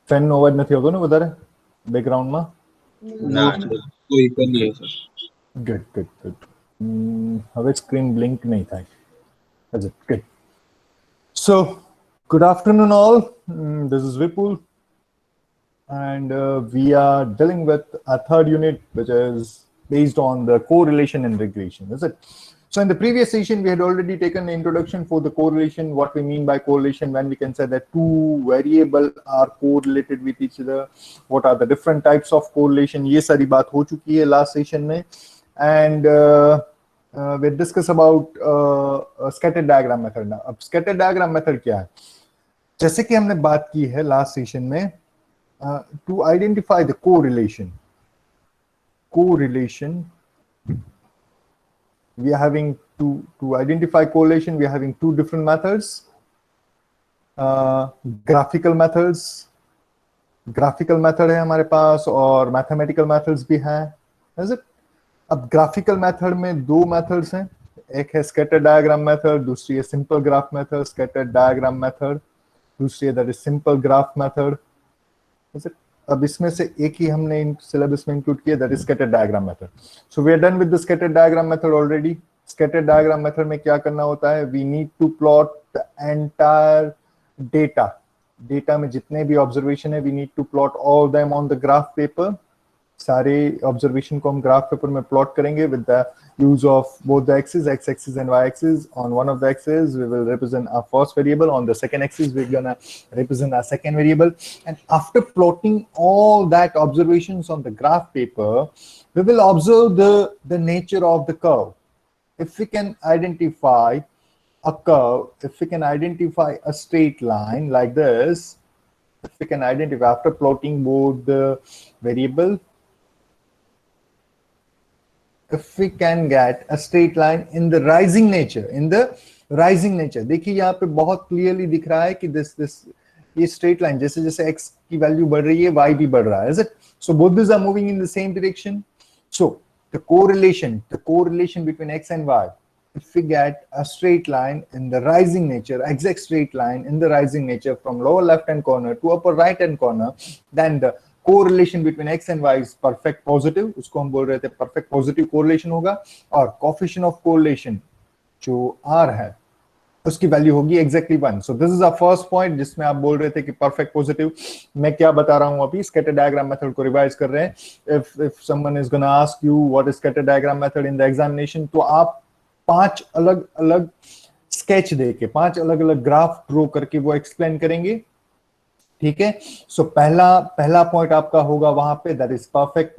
Fan નો અવાજ નથી આવતો ને વધારે બેકગ્રાઉન્ડમાં? ના કોઈ પણ નહીં સર. Good good good. હવે સ્ક્રીન બ્લિંક નહીં થાય. Good. So, good afternoon all. This is Vipul, and we are dealing with our third unit, which is based on the correlation and regression. Is it? So, in the previous session, we had already taken the introduction for the correlation, what we mean by correlation, when we can say that two variables are correlated with each other, what are the different types of correlation. ये सारी बात हो चुकी है last session में, and we discuss about scatter diagram method. now अब scatter diagram method क्या है? जैसे कि हमने बात की है last session में, to identify the correlation, we are having to identify correlation, we are having two different methods, graphical method है हमारे पास और mathematical methods भी हैं. Is it? अब ग्राफिकल मेथड में दो मेथड्स हैं, एक है स्कैटर डायग्राम मेथड, दूसरी है simple graph method. Scatter diagram method, दूसरी है that is simple graph method. अब इसमें से एक ही हमने सिलेबस में इंक्लूड किया, that is scatter diagram method. So we are done with the scatter diagram method already. Scatter diagram method में क्या करना होता है? We need to plot the entire data में जितने भी ऑब्जर्वेशन है, we need to plot all them on the graph paper. सारे ऑब्जर्वेशन को हम ग्राफ पेपर में प्लॉट करेंगे with the use of both the axis, x axis and y axis. On one of the axis we will represent our first variable, on the second axis we gonna represent our second variable, and after plotting all that observations on the graph paper, we will observe the nature of the curve. If we can identify a curve, if we can identify a straight line like this, if we can identify after plotting both the variable, if we can get a straight line in the rising nature, देखिए यहाँ पे बहुत clearly दिख रहा है कि ये straight line जैसे जैसे x की वैल्यू बढ़ रही है, y भी बढ़ रहा है. Is it? So both these are moving in the same direction. So the correlation between x and y, if we get a straight line in the rising nature, exact straight line in the rising nature from lower left hand corner to upper right hand corner, then the correlation between x and y is perfect positive. उसको हम बोल रहे थे perfect positive correlation होगा, और coefficient of correlation जो r है उसकी वैल्यू होगी exactly 1. So this is our first point जिसमें आप बोल रहे थे कि perfect positive. मैं क्या बता रहा हूँ अभी? scatter diagram method को रिवाइज कर रहे हैं. If someone is gonna ask you what is scatter diagram method in the examination, तो आप 5 अलग अलग स्केच देके 5 अलग अलग ग्राफ ड्रॉ करके वो एक्सप्लेन करेंगे. ठीक है? सो पहला पॉइंट आपका होगा वहां पे, that is perfect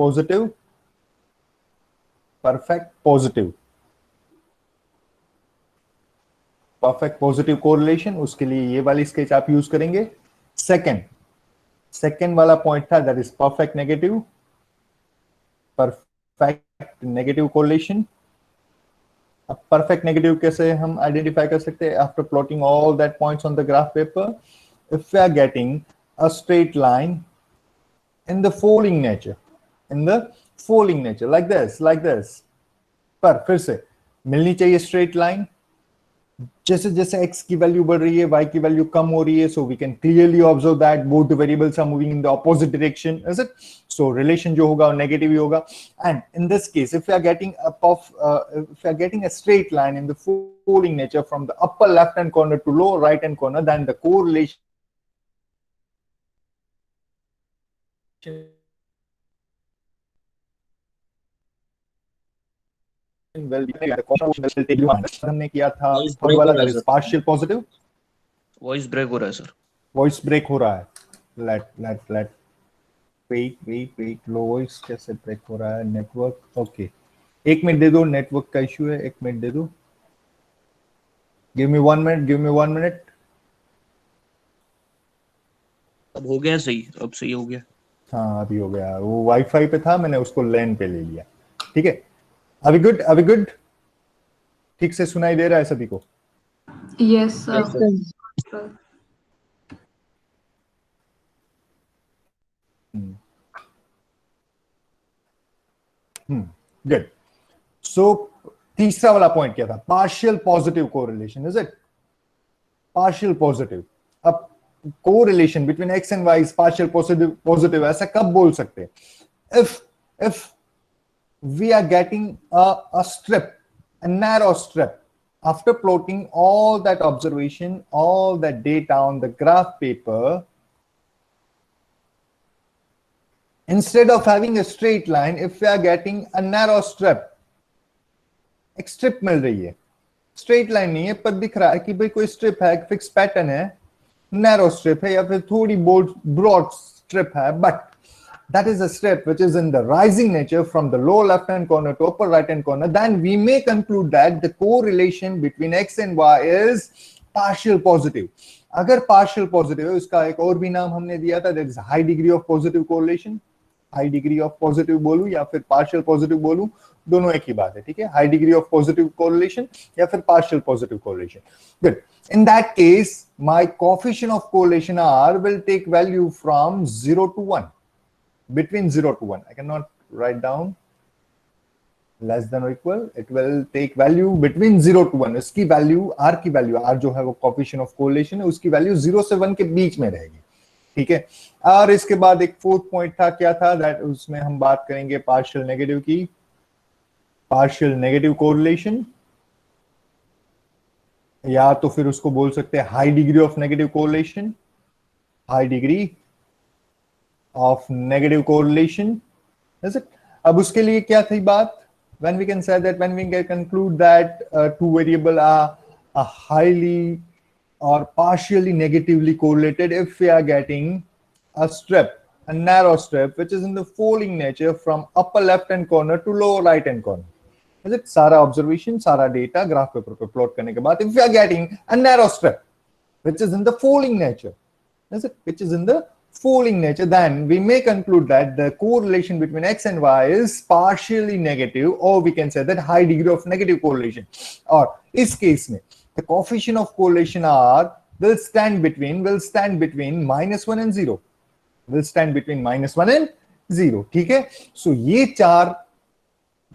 positive correlation. उसके लिए ये वाली स्केच आप यूज करेंगे. सेकंड वाला पॉइंट था, that is perfect negative correlation. अब परफेक्ट नेगेटिव कैसे हम आइडेंटिफाई कर सकते हैं? After plotting all that points on the graph paper, if we are getting a straight line in the falling nature, like this, पर फिर से मिलनी चाहिए स्ट्रेट लाइन. जैसे जैसे x की वैल्यू बढ़ रही है, y की वैल्यू कम हो रही है, so we can clearly observe that both the variables are moving in the opposite direction. Is it? So relation जो होगा नेगेटिव ही होगा. And in this case, if we are getting a straight line in the falling nature from the upper left hand corner to lower right hand corner, then the correlation will be हमने किया था वाला partial positive. Voice break हो रहा है sir. Voice break हो रहा है. लेट वेट लो वॉइस कैसे ब्रेक हो रहा है? नेटवर्क. ओके, 1 मिनट दे दो, नेटवर्क का इश्यू है. 1 मिनट दे दो. Give me 1 minute. अब हो गया सही? अब सही हो गया? हाँ अभी हो गया. वो वाईफाई पे था, मैंने उसको लैन पे ले लिया. ठीक है, अभी गुड. ठीक से सुनाई दे रहा है सभी को? Yes sir. गुड. सो तीसरा वाला पॉइंट क्या था? Partial positive correlation. Is it? Partial positive. अब correlation between x and y is partial positive ऐसा कब बोल सकते हैं? If we are getting a strip, a narrow strip, after plotting all that observation, all that data on the graph paper, instead of having a straight line, if we are getting a narrow strip, एक strip मिल रही है, straight line नहीं है, पर दिख रहा है कि भाई कोई strip है, fixed pattern है, narrow strip है या फिर थोड़ी broad strip है, but that is a strip which is in the rising nature from the lower left hand corner to upper right hand corner, then we may conclude that the correlation between x and y is partial positive. अगर partial positive है, उसका एक और भी नाम हमने दिया था, there is a high degree of positive correlation. High degree of positive बोलूं या फिर पार्शियल पॉजिटिव बोलूं, दोनों एक ही बात है, ठीक है? High degree of positive correlation या फिर partial positive correlation. Good. In that case, my coefficient of correlation R will take value from 0 to 1. Between 0 to 1. I cannot write down less than or equal. It will take value between 0 to 1. इसकी value, R की value, R जो है वो coefficient of correlation है, उसकी value 0 से 1 के बीच में रहेगी, ठीक है? और इसके बाद एक फोर्थ पॉइंट था, क्या था? दैट उसमें हम बात करेंगे पार्शियल नेगेटिव की, पार्शियल नेगेटिव कोरिलेशन, या तो फिर उसको बोल सकते हैं high degree of negative correlation, high degree of negative correlation. अब उसके लिए क्या थी बात? when we can say that, when we can conclude that two variable are highly or partially negatively correlated if we are getting a strip, a narrow strip which is in the folding nature from upper left hand corner to lower right hand corner. Is it? सारा observation, सारा data graph paper पे plot करने के बाद, if we are getting a narrow strip which is in the folding nature, is it? Which is in the folding nature, then we may conclude that the correlation between x and y is partially negative, or we can say that high degree of negative correlation. Or इस case में the coefficient of correlation R will stand between -1 and 0. Will stand between -1 and 0. ठीक है? So ये चार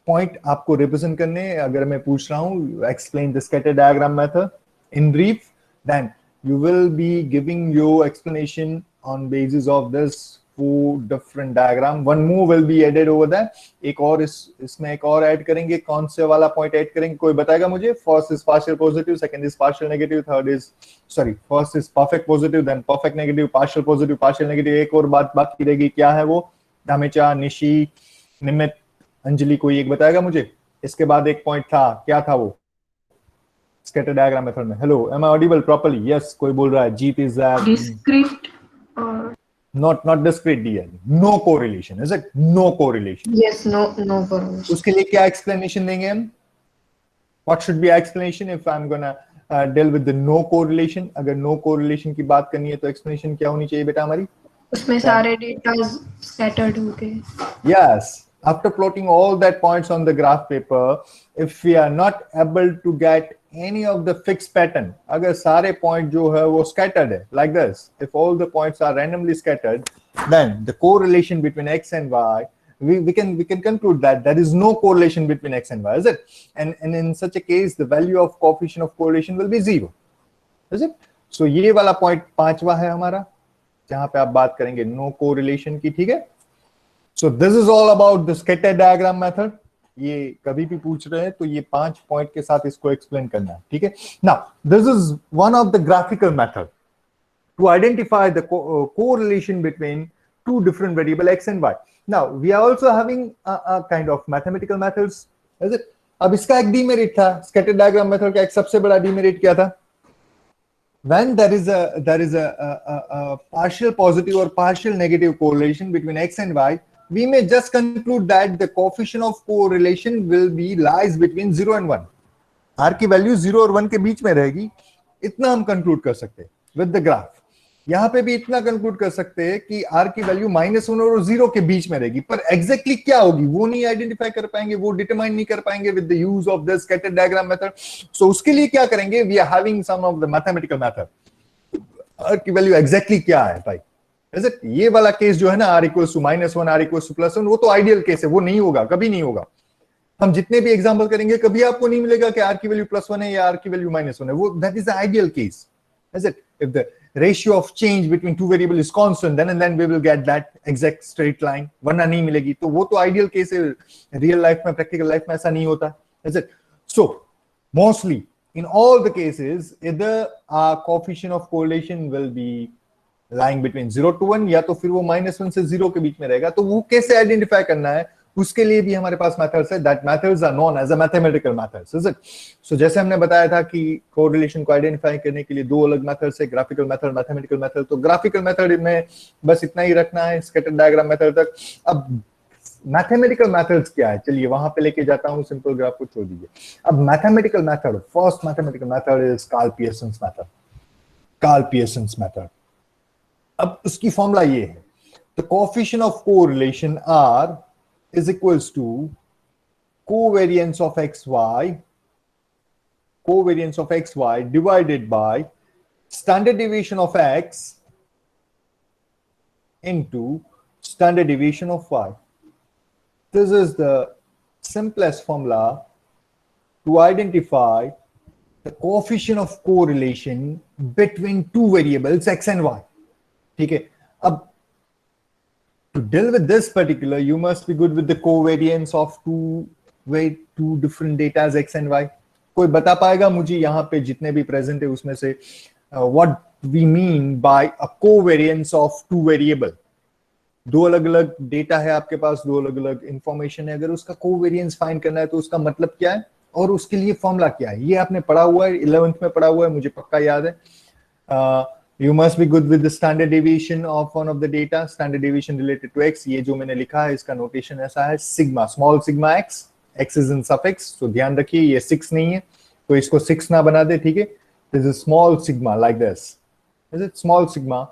point आपको represent करने. अगर मैं पूछ रहा हूं explain the scatter diagram method in brief, then you will be giving your explanation on basis of this 4 different diagram. One more will be added over there. एक और इसमें एक और ऐड करेंगे. कौन से वाला पॉइंट ऐड करेंगे, कोई बताएगा मुझे? First is partial positive, second is partial negative, third is first is perfect positive, then perfect negative, partial positive, partial negative. एक और बात बाकी रहेगी, क्या है वो? धामेचा, निशी, निमित, अंजलि, कोई एक बताएगा मुझे? इसके बाद एक पॉइंट था, क्या था वो? स्कैटर डायग्राम मेथड में. Hello, am I audible properly? Yes, कोई बोल रहा है. Jeet is discrete or not discrete DL. No correlation, is it? No correlation. yes, no correlation. उसके लिए क्या explanation देंगे हम? What should be explanation if I'm gonna deal with the no correlation? अगर no correlation की बात करनी है तो explanation क्या होनी चाहिए बेटा हमारी? उसमें सारे डेटा scattered होंगे. Yes. After plotting all that points on the graph paper, if we are not able to get any of the fixed pattern, अगर सारे point जो है वो scattered है, like this, if all the points are randomly scattered, then the correlation between x and y, we can conclude that there is no correlation between x and y, is it? And in such a case, the value of coefficient of correlation will be 0, is it? So ये वाला point पांचवा है हमारा, जहां पे आप बात करेंगे no correlation की, ठीक है? So this is all about the scatter diagram method. ये कभी भी पूछ रहे हैं तो ये 5 पॉइंट के साथ इसको एक्सप्लेन करना है, ठीक है? Now this is one of the graphical method to identify the correlation between two different variable x and y. Now we are also having a kind of mathematical methods, is it? अब इसका एक demerit था, scatter diagram method का एक सबसे बड़ा demerit क्या था? When there is a partial positive or partial negative correlation between x and y, we may just conclude that the coefficient of correlation will be lies between 0 and 1. R की value 0 और 1 के बीच में रहेगी, इतना हम conclude कर सकते हैं विद द ग्राफ. यहाँ पे भी इतना कंक्लूड कर सकते हैं कि R की वैल्यू -1 और 0 के बीच में रहेगी, पर एग्जैक्टली क्या होगी वो नहीं आइडेंटिफाई कर पाएंगे, वो डिटरमाइन नहीं कर पाएंगे with the use of the scatter diagram method. सो उसके लिए क्या करेंगे? We are having some of the mathematical method. R की वैल्यू एग्जैक्टली क्या है भाई? Is it? ये वाला केस जो है ना, R equals to -1, R equals to +1, वो तो आइडियल केस है, वो नहीं होगा, कभी नहीं होगा. हम जितने भी एग्जांपल करेंगे कभी आपको नहीं मिलेगा कि R की वैल्यू +1 है या R की वैल्यू -1 है. वो that is the ideal case, is it? ratio of change between two variable is constant, then and then we will get that exact straight line, वरना नहीं मिलेगी. तो वो तो ideal case है. Real life में, practical life में ऐसा नहीं होता, is it? So mostly in all the cases, either our coefficient of correlation will be lying between 0 to 1 या तो फिर वो -1 से 0 के बीच में रहेगा. तो वो कैसे आइडेंटिफाई करना है, उसके लिए भी हमारे पास मेथड्स है. That methods are known as a mathematical methods, is it? So जैसे हमने बताया था कि कोरिलेशन को आइडेंटिफाई करने के लिए दो अलग मेथड्स है, ग्राफिकल मेथड, मैथमेटिकल मेथड. तो ग्राफिकल मेथड में बस इतना ही रखना है स्कैटर्ड डायग्राम मेथड तक. अब मैथमेटिकल मेथड्स क्या है, चलिए वहां पे लेके जाता हूं. सिंपल ग्राफ को छोड़ दीजिए. अब mathematical method, first mathematical method is Karl Pearson's method. Karl Pearson's method. अब उसकी फॉर्मूला ये है, the coefficient of correlation r is equals to covariance of xy divided by standard deviation of x into standard deviation of y. This is the simplest formula to identify the coefficient of correlation between two variables x and y. ठीक है. अब to deal with this particular, you must be good with the covariance of two different data x and y. कोई बता पाएगा मुझे यहाँ पे जितने भी प्रेजेंट है उसमें से what we mean by a covariance of two variable? दो अलग अलग डेटा है आपके पास, दो अलग अलग इंफॉर्मेशन है. अगर उसका कोवेरियंस फाइंड करना है तो उसका मतलब क्या है और उसके लिए फॉर्मूला क्या है, ये आपने पढ़ा हुआ है, 11th में पढ़ा हुआ है, मुझे पक्का याद है. You must be good with the standard deviation of one of the data. Standard deviation related to x. ये जो मैंने लिखा है इसका नोटेशन ऐसा है, sigma, small sigma x, x is in suffix. तो ध्यान रखिए ये 6 नहीं है, तो इसको 6 ना बना दे, ठीक है. This is small sigma like this. Is it small sigma?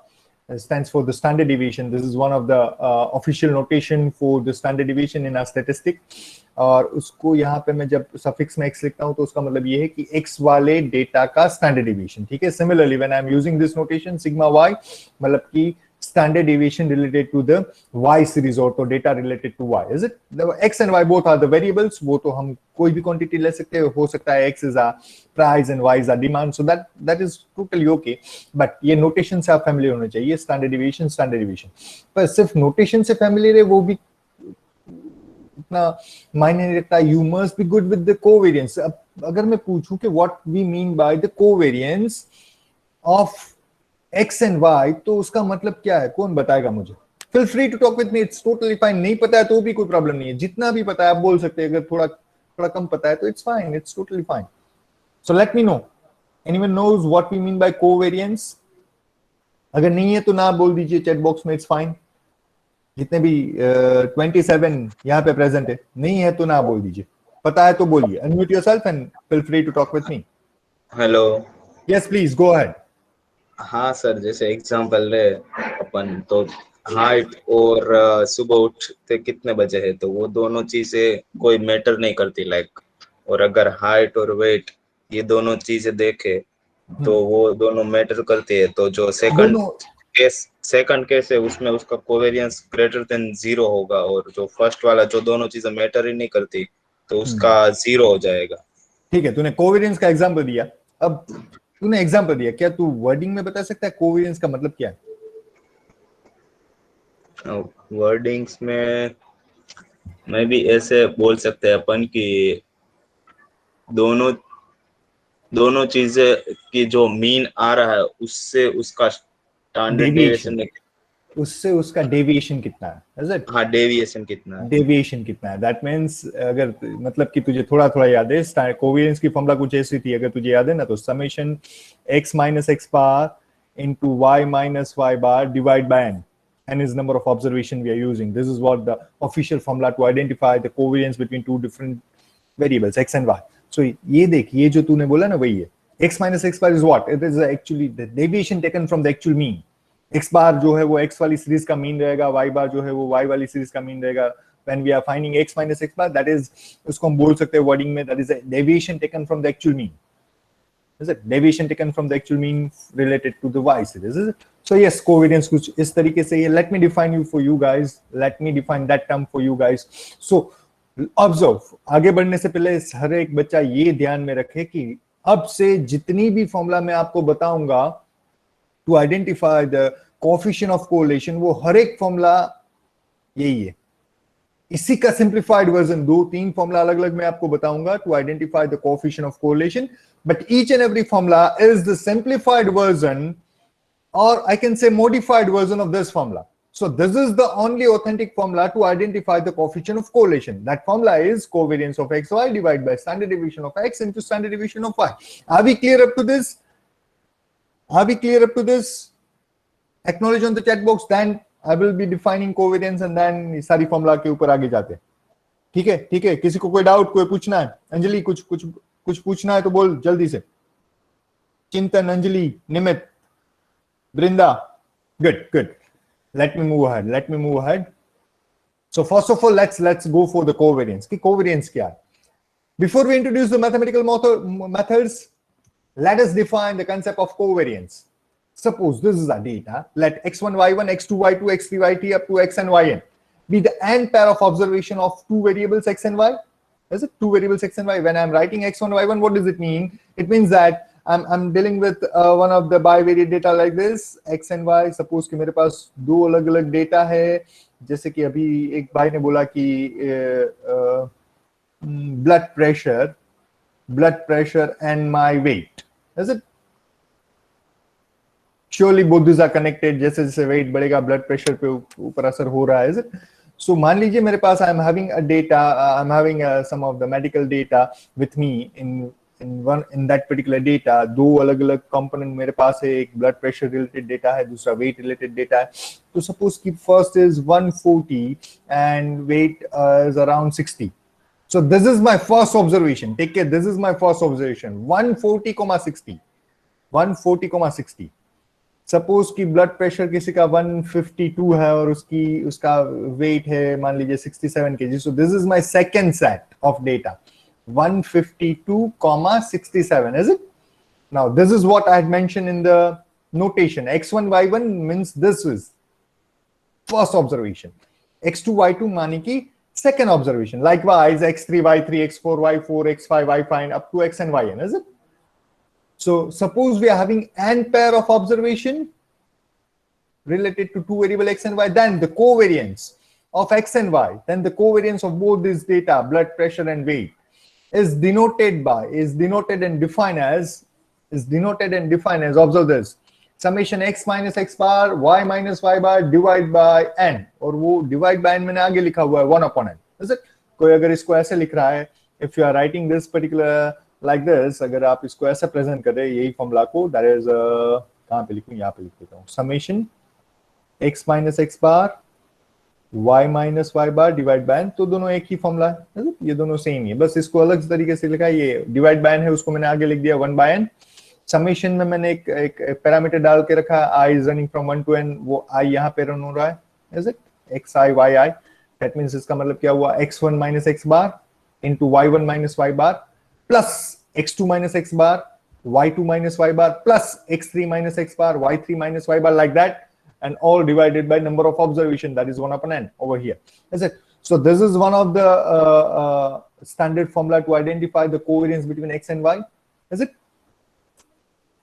Stands for the standard deviation. This is one of the official notation for the standard deviation in our statistic. और उसको यहाँ पे मैं जब सफिक्स में x लिखता हूँ तो उसका मतलब ये है कि x वाले डेटा का स्टैंडर्ड डिवीजन, ठीक है. Similarly when I am using this notation sigma y, मतलब कि standard deviation related to the y series और तो data related to y, is it? The x and y both are the variables. वो तो हम कोई भी quantity ले सकते हैं, हो सकता है x is a price and y is a demand, so that is totally okay. But ये notation से आप familiar होने चाहिए, standard deviation. पर सिर्फ notation से familiar है वो भी इतना मायने नहीं रखता. You must be good with the covariance. अब अगर मैं पूछूं कि what we mean by the covariance of x and y, तो उसका मतलब क्या है, कौन बताएगा मुझे? Feel free to talk with me, it's totally fine. नहीं पता है तो भी कोई प्रॉब्लम नहीं है, जितना भी पता है आप बोल सकते हैं. अगर थोड़ा कम पता है तो it's fine, it's totally fine. So let me know. Anyone knows what we mean by covariance? अगर नहीं है तो ना बोल दीजिए चैट बॉक्स में, it's fine. जितने भी 27 यहाँ पे प्रेजेंट है, नहीं है तो ना बोल दीजिए, पता है तो बोलिए. Unmute yourself and feel free to talk with me. Hello. Yes, please go ahead. हाँ सर, जैसे एग्जांपल ले अपन, तो हाइट और सुबह उठते कितने बजे है, तो वो दोनों चीजें कोई मैटर नहीं करती लाइक. और अगर हाइट और वेट ये दोनों चीजें देखे तो वो दोनों मैटर करती है. तो जो सेकंड केस है उसमें उसका कोवेरियंस ग्रेटर देन 0 होगा, और जो फर्स्ट वाला जो दोनों चीजें मैटर ही नहीं करती तो उसका 0 हो जाएगा. ठीक है, तूने कोवेरियंस का एग्जांपल दिया. अब तूने एग्जांपल दिया, क्या तू वर्डिंग में बता सकता है कोवेरियंस का मतलब क्या है? वर्डिंग्स में मैं भी ऐसे बोल सकते हैं अपन कि दोनों चीजें की जो मीन आ रहा है उससे उसका स्टैंडर्ड डेविएशन, उससे उसका डेविएशन कितना है, is it? हाँ, डेविएशन कितना है. डेविएशन कितना है, दैट मींस अगर मतलब कि तुझे थोड़ा याद है, कोवेरियंस की फॉर्मूला कुछ ऐसी थी, अगर तुझे याद है ना, तो summation x minus x bar into y minus y bar divide by n is number of observation we are using. This is what the official formula to identify the covariance between two different variables x and y. So ये देख, ये जो तूने बोला ना वही है. x minus x bar is what? It is actually the deviation taken from the actual mean. x बार जो है वो x वाली सीरीज का मीन रहेगा, y बार जो है वो y वाली सीरीज का मीन रहेगा. When we are finding x minus x bar, that is, उसको हम बोल सकते हैं वर्डिंग में, that is a deviation taken from the actual mean. Is it? Deviation taken from the actual mean related to the y series. Is it? So yes, covariance कुछ इस तरीके से ये. Let me define you for you guys. Let me define that term for you guys. So observe. आगे बढ़ने से पहले हर एक बच्चा ये ध्यान में रखे कि अब से जितनी भी फॉर्मूला मैं आपको बताऊंगा to identify the coefficient of correlation, वो हर एक फॉर्मूला यही है. इसी का simplified version, 2-3 फॉर्मूला अलग अलग मैं आपको बताऊंगा to identify the coefficient of correlation, but each and every formula is the simplified version, or I can say modified version of this formula. So this is the only authentic formula to identify the coefficient of correlation. That formula is covariance of xy divided by standard deviation of x into standard deviation of y. Are we clear up to this? Are we clear up to this? Acknowledge on the chat box. Then I will be defining covariance and then सारी formula के ऊपर आगे जाते हैं. ठीक है, ठीक है. किसी को कोई डाउट, कोई पूछना है? अंजलि कुछ पूछना है तो बोल जल्दी से. चिंतन, अंजलि, निमित, Brinda. Good. Let me move ahead. So first of all, let's go for the covariance. कि covariance क्या है? Before we introduce the mathematical methods, let us define the concept of covariance. Suppose this is our data. Let x1, y1, x2, y2, x3, yt up to x and yn be the n pair of observation of two variables x and y. Is it two variables x and y? When I'm writing x1, y1, what does it mean? It means that I'm dealing with one of the bivariate data like this, x and y. Suppose कि मेरे पास दो अलग अलग data है, जैसे कि अभी एक भाई ने बोला कि blood pressure and my weight. Is it? Surely both these are connected. जैसे जैसे weight बढ़ेगा, blood pressure पे ऊपर असर हो रहा है. Is it? So मान लीजिए मेरे पास I'm having some of the medical data with me in that particular data. दो अलग अलग component मेरे पास है, एक blood pressure related data है, दूसरा weight related data है. तो suppose कि first is 140 and weight is around 60. So this is my first observation. Take care, this is my first observation. 140,60. 140,60. Suppose कि blood pressure किसी का 152 है और उसका weight है मान लीजिए 67 kg. So this is my second set of data. 152,67, is it? Now this is what I had mentioned in the notation. x1, y1 means this is first observation. x2, y2 मानी कि second observation. Likewise, x3, y3, x4, y4, x5, y5 up to x and yn, is it? So suppose we are having n pair of observation related to two variable x and y, then the covariance of x and y, then the covariance of both these data, blood pressure and weight, is denoted and defined as, observe this, summation x minus x bar, y minus y bar divide by n, और वो divide by n मैंने आगे लिखा हुआ है 1 upon n. Is it? कोई अगर इसको ऐसे लिख रहा है, if you are writing this particular like this, अगर आप इसको ऐसे present कर रहे हैं यही फॉर्मूला को, that is कहाँ पे लिखूं, यहाँ पे लिख देता हूँ, summation x minus x bar, y minus y bar divide by n. तो दोनों एक ही फॉर्मूला है, ये दोनों सेम ही है, बस इसको अलग तरीके से लिखा है. ये divide by n है, उसको मैंने आगे लिख दिया 1 by n. समेशन में मैंने एक पैरामीटर डाल के रखा है, i is running from 1 to n, वो i यहाँ पे रन हो रहा है, is it? xi yi, that means इसका मतलब क्या हुआ, x1 minus x bar into y1 minus y bar plus x2 minus x bar, y2 minus y bar plus x3 minus x bar, y3 minus y bar, like that, and all divided by number of observation, that is 1 upon n over here, is it? So this is one of the standard formula to identify the covariance between x and y, is it?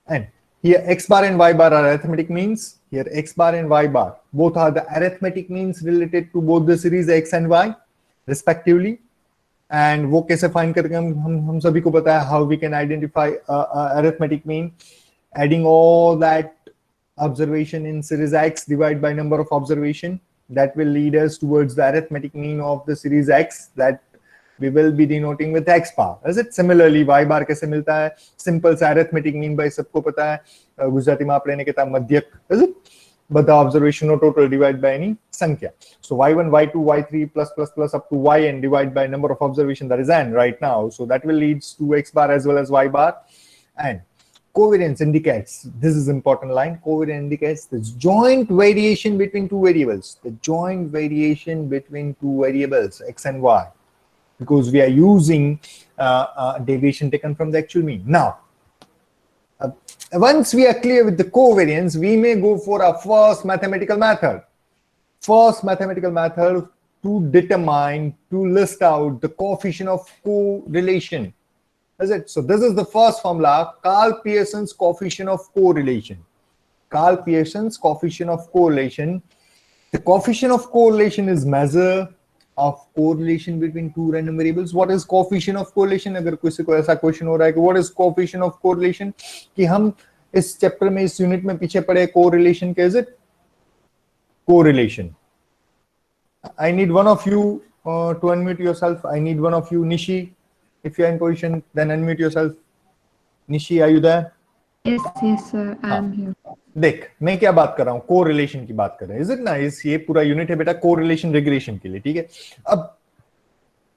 And here x bar and y bar are arithmetic means. Here x bar and y bar both are the arithmetic means related to both the series x and y respectively. And वो कैसे find करके हम सभी को पता है how we can identify arithmetic mean. Adding all that observation in series x divided by number of observation, that will lead us towards the arithmetic mean of the series x that we will be denoting with x bar. Is it? Similarly, y bar कैसे मिलता है? Simple सा arithmetic mean by सबको पता है, गुजराती में आप लेने के ताम मध्यक, is it? But the observation or total divided by any संख्या. So y1, y2, y3 plus up to yn divided by number of observation, that is n right now. So that will leads to x bar as well as y bar. And covariance indicates, this is important line, covariance indicates the joint variation between two variables. The joint variation between two variables x and y, because we are using deviation taken from the actual mean. Now, once we are clear with the covariance, we may go for our first mathematical method. First mathematical method to determine, to list out the coefficient of correlation. Is it? So this is the first formula, Karl Pearson's coefficient of correlation. Carl Pearson's coefficient of correlation. The coefficient of correlation is measure of correlation between two random variables. What is coefficient of correlation? अगर किसी को ऐसा question हो रहा है कि what is coefficient of correlation, कि हम इस चैप्टर में इस यूनिट में पीछे पड़े correlation के, is it correlation? I need one of you to unmute yourself. I need one of you. Nishi, if you are in position, then unmute yourself. Nishi, are you there? Yes, yes, sir. I am here. देख मैं क्या बात कर रहा हूं, correlation की बात कर रहे हैं, इज इट ना? ये पूरा यूनिट है बेटा कोरिलेशन रिग्रेशन के लिए, ठीक है? अब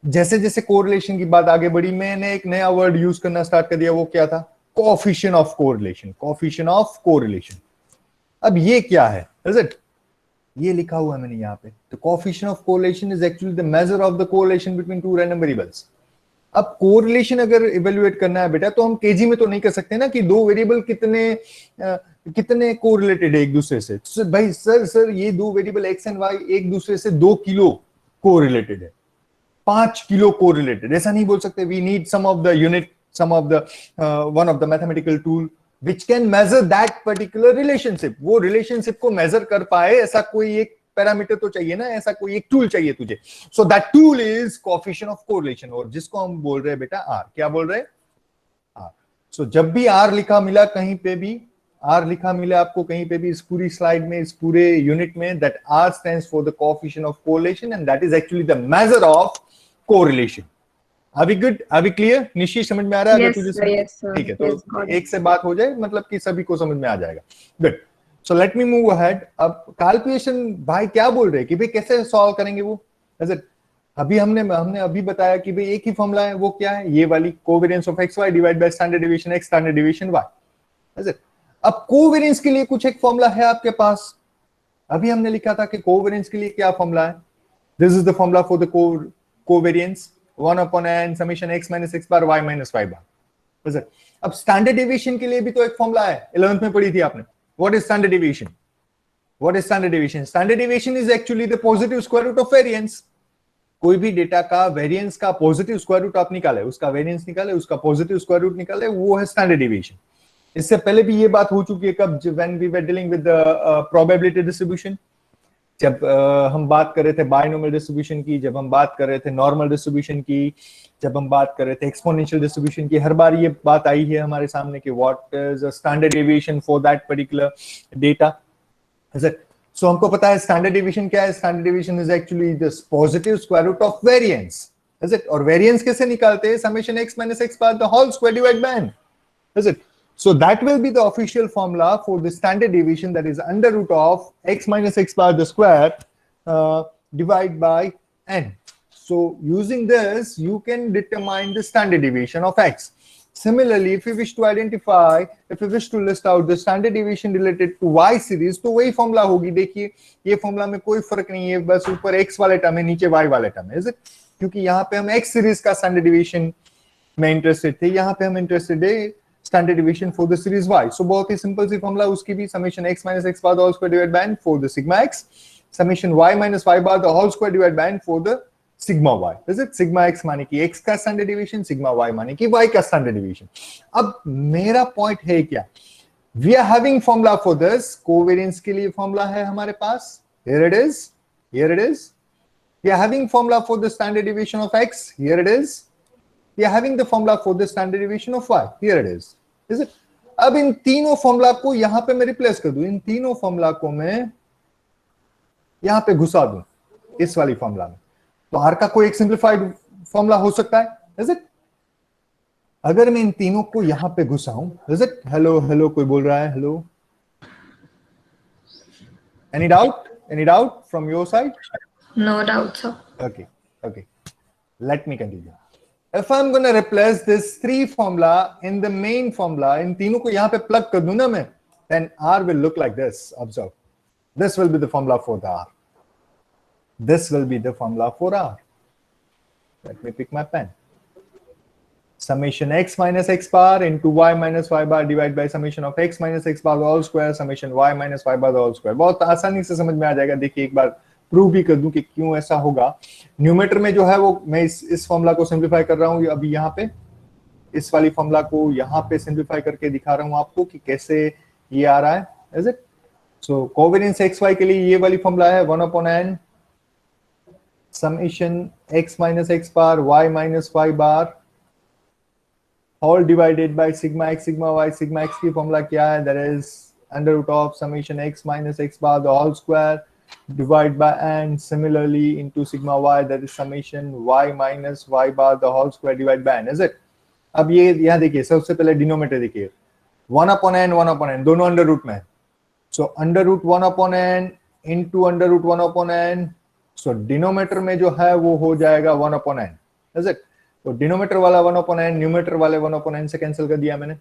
जैसे जैसे कोरिलेशन की बात आगे बढ़ी, मैंने एक नया वर्ड यूज करना स्टार्ट कर दिया, वो क्या था? Coefficient of correlation, coefficient of correlation. अब ये क्या है, इज इट? ये लिखा हुआ है मैंने यहाँ पे, तो coefficient of correlation is actually the measure of the correlation between two random variables. अब कोरिलेशन अगर इवेल्युएट करना है बेटा, तो हम केजी में तो नहीं कर सकते ना कि दो वेरिएबल कितने कोरिलेटेड है एक दूसरे से। तो भाई सर ये दो वेरिएबल एक्स एंड वाई एक दूसरे से 2 किलो कोरिलेटेड है, 5 किलो कोरिलेटेड, ऐसा नहीं बोल सकते। We need sum of the unit, sum of the one of the mathematical tool which can measure that particular relationship. वो रिलेशनशिप को मेजर कर पाए ऐसा कोई एक पैरामीटर तो चाहिए ना, ऐसा कोई एक टूल चाहिए तुझे। So that tool is coefficient of correlation, और जिसको हम बोल रहे हैं बेटा आर। क्या बोल रहे हैं? आर। सो जब भी आर लिखा मिला कहीं पे भी, आर लिखा मिला आपको कहीं पे भी इस पूरी स्लाइड में, इस पूरे यूनिट में, that r stands for the coefficient of correlation and that is actually the measure of correlation. Are we good? Are we clear? Nishi समझ में आ रहा है? Yes, sir, yes, sir. ठीक है, Yes, तो got it. एक से बात हो जाए मतलब कि सभी को समझ में आ जाएगा। Good. So let me move ahead. अब कार्ल पियर्सन भाई क्या बोल रहे हैं कि भाई कैसे सॉल्व करेंगे वो? अभी हमने अभी बताया कि भाई एक ही फॉर्मूला है, वो क्या है? ये वाली covariance of x y divide by standard deviation x standard deviation y. अब कोवेरिएंस के लिए कुछ एक फॉर्मूला है आपके पास। अभी हमने लिखा था कि कोवेरिएंस के लिए क्या फॉर्मूला है? This is the formula for the covariance 1/n summation x - x bar y - y बार। अब स्टैंडर्ड डेविएशन के लिए भी तो एक फॉर्मूला है, 11th में पढ़ी थी आपने। What is standard deviation? What is standard deviation? Standard deviation is actually the positive square root of variance. कोई भी डेटा का वेरिएंस का पॉजिटिव स्क्वायर रूट आप निकाले, उसका वेरिएंस निकाले, उसका पॉजिटिव स्क्वायर रूट निकाले, वो है स्टैंडर्ड डेविएशन। इससे पहले भी ये बात हो चुकी है कब, when we were dealing with the probability distribution, जब हम बात कर रहे थे बायनोमियल डिस्ट्रीब्यूशन की, जब हम बात कर रहे थे नॉर्मल डिस्ट्रीब्यूशन की, जब हम बात कर रहे थे एक्सपोनेंशियल डिस्ट्रीब्यूशन की, हर बार ये बात आई है हमारे सामने कि what is a standard deviation for that particular data. So हमको पता है स्टैंडर्ड डेविएशन क्या है। Standard deviation is actually the positive square root of variance, is it? और वेरिएंस कैसे निकालते हैं? Summation x - x bar the whole square divide by n, is it? So that will be the official formula for the standard deviation, that is under root of x - x bar the square divided by n. So using this, you can determine the standard deviation of x. Similarly, if you wish to identify, if you wish to list out the standard deviation related to y series, तो वही formula होगी। देखिए ये formula में कोई फर्क नहीं है, बस ऊपर x वाले टर्म है, नीचे y वाले टर्म है, is it? क्योंकि यहाँ पे हम x सीरीज का स्टैंडर्ड डेविएशन में इंटरेस्टेड थे, यहाँ पे हम इंटरेस्टेड है standard deviation for the series y. So बहुत ही सिंपल सी फॉर्मूला उसकी भी, summation x - x bar the whole square divided by n for the sigma x, summation y - y bar the whole square divided by n for the sigma y. Is it? sigma x माने कि x का standard deviation, sigma y माने कि y का standard deviation. अब मेरा point है क्या? We are having formula for this. Covariance के लिए फॉर्मूला है हमारे पास. Here it is. Here it is. We are having formula for the standard deviation of x. Here it is. We are having the formula for the standard deviation of y. Here it is. Is it? अब इन तीनों formula को यहां पे मैं replace कर दूं, इन तीनों formula को मैं यहां पे घुसा दूं इस वाली फॉर्मूला में, तो आर का कोई एक सिंप्लीफाइड फॉर्मूला हो सकता है। Is it? अगर मैं इन तीनों को यहां पे घुसाऊं, इज इट? हेलो हेलो कोई बोल रहा है? Hello, any doubt? Any doubt from your side? No doubt, sir. Okay, okay. Let me continue. If I'm going to replace this 3 formula in the main formula, इन तीनों को यहाँ पे plug कर दूं ना मैं, then R will look like this. Observe. This will be the formula for the R. This will be the formula for R. Let me pick my pen. Summation x - x bar into y - y bar divided by summation of x - x bar the whole square summation y - y bar the whole square. बहुत आसानी से समझ में आ जाएगा। देखिए एक बार prove भी कर दूं कि क्यों ऐसा होगा। न्यूमेटर में जो है वो मैं इस फॉर्मूला को सिंप्लीफाई कर रहा हूं अभी यहाँ पे, इस वाली फॉर्मूला को यहाँ पे सिंप्लीफाई करके दिखा रहा हूं आपको कि कैसे ये आ रहा है। Is it? So covariance xy के लिए ये वाली फॉर्मूला है 1/n summation x minus x bar y minus y bar all divided by sigma x sigma y. sigma x की फॉर्मूला क्या है? that is under root of summation x minus x bar the whole square divide by n. Similarly into sigma y that is summation y minus y bar the whole square divide by n. is it? अब ये यहाँ देखिए, सबसे पहले denominator देखिए 1/n दोनों under root में है. So under root 1/n into under root 1/n. So denominator में जो है वो हो जाएगा 1/n. Is it? तो डिनोमिनेटर वाला 1/n न्यूमरेटर वाले 1/n से कैंसिल कर दिया मैंने.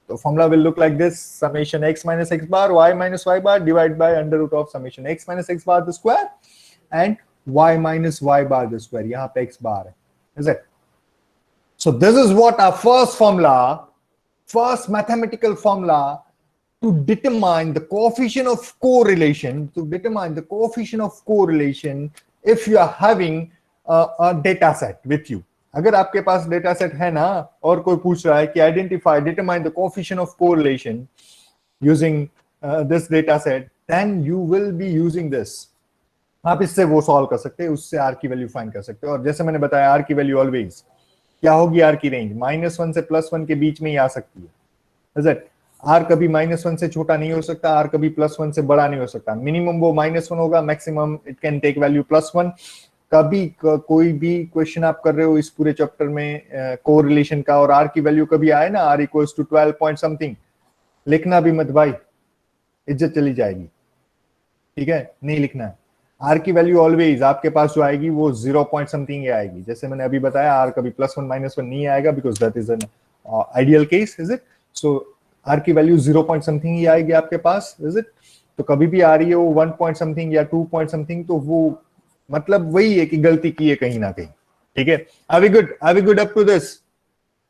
तो formula will look like this summation x minus x bar y minus y bar divided by under root of summation x minus x bar the square and y minus y bar the square. यहाँ पे x bar है. Is it? So this is what our first formula, first mathematical formula to determine the coefficient of correlation, if you are having a data set with you. अगर आपके पास data set है ना और कोई पूछ रहा है कि identify determine the coefficient of correlation using this data set, then you will be using this. आप इससे वो सॉल्व कर सकते हैं, उससे आर की वैल्यू फाइंड कर सकते हो. और जैसे मैंने बताया आर की वैल्यू ऑलवेज क्या होगी? आर की रेंज -1 से +1 के बीच में ही आ सकती है. Is it? आर कभी -1 से छोटा नहीं हो सकता, आर कभी +1 से बड़ा नहीं हो सकता. मिनिमम वो -1 होगा, maximum it can take value +1. कभी कोई भी क्वेश्चन आप कर रहे हो इस पूरे चैप्टर में कोरिलेशन का और आर की वैल्यू कभी आए ना r equals to 12 point something, लिखना भी मत भाई, इज्जत चली जाएगी. ठीक है, नहीं लिखना है. आर की वैल्यू ऑलवेज आपके पास जो आएगी वो 0 पॉइंट समथिंग ही आएगी. जैसे मैंने अभी बताया आर कभी +1 -1 नहीं आएगा because that is an ideal case. Is it? So r की वैल्यू 0 पॉइंट समथिंग ही आएगी आपके पास. Is it? तो कभी भी आ रही है वो 1 पॉइंट समथिंग या 2 पॉइंट समथिंग, तो वो मतलब वही है कि गलती की है कहीं ना कहीं. ठीक है, are we good up to this?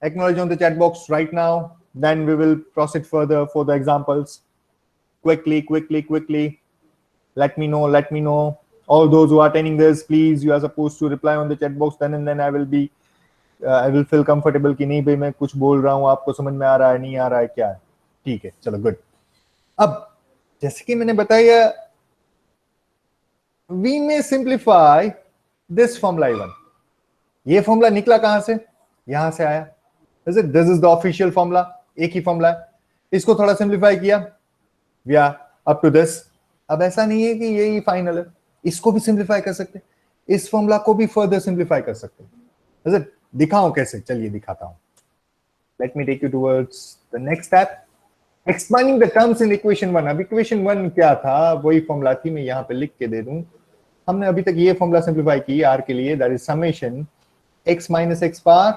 Acknowledge on the chat box right now, then we will proceed further for the examples. Quickly let me know. All those who are attending this, please, you are supposed to reply on the chat box, then and then I will feel comfortable कि नहीं भाई मैं कुछ बोल रहा हूँ, आपको समझ में आ रहा है, नहीं आ रहा है, क्या है. ठीक है, चलो गुड. अब जैसे कि मैंने बताया, we may simplify this formula even. ये फॉर्मूला निकला कहां से? यहां से आया. Is it? This is the official formula. एक ही फॉर्मूला है. इसको थोड़ा सिंप्लीफाई किया, we are up to this. अब ऐसा नहीं है कि यही फाइनल है, इसको भी सिंप्लीफाई कर सकते हैं, इस फॉर्मूला को भी फर्दर सिंप्लीफाई कर सकते हैं. Is it? दिखाऊं कैसे? चलिए दिखाता हूं. Let me take you towards the next step. Expanding the terms in equation 1. अब equation 1 क्या था? वही फॉर्मूला थी, मैं यहाँ पे लिख के दे दूं. हमने अभी तक ये फॉर्मूला सिंप्लीफाई की आर के लिए, that is summation x minus x bar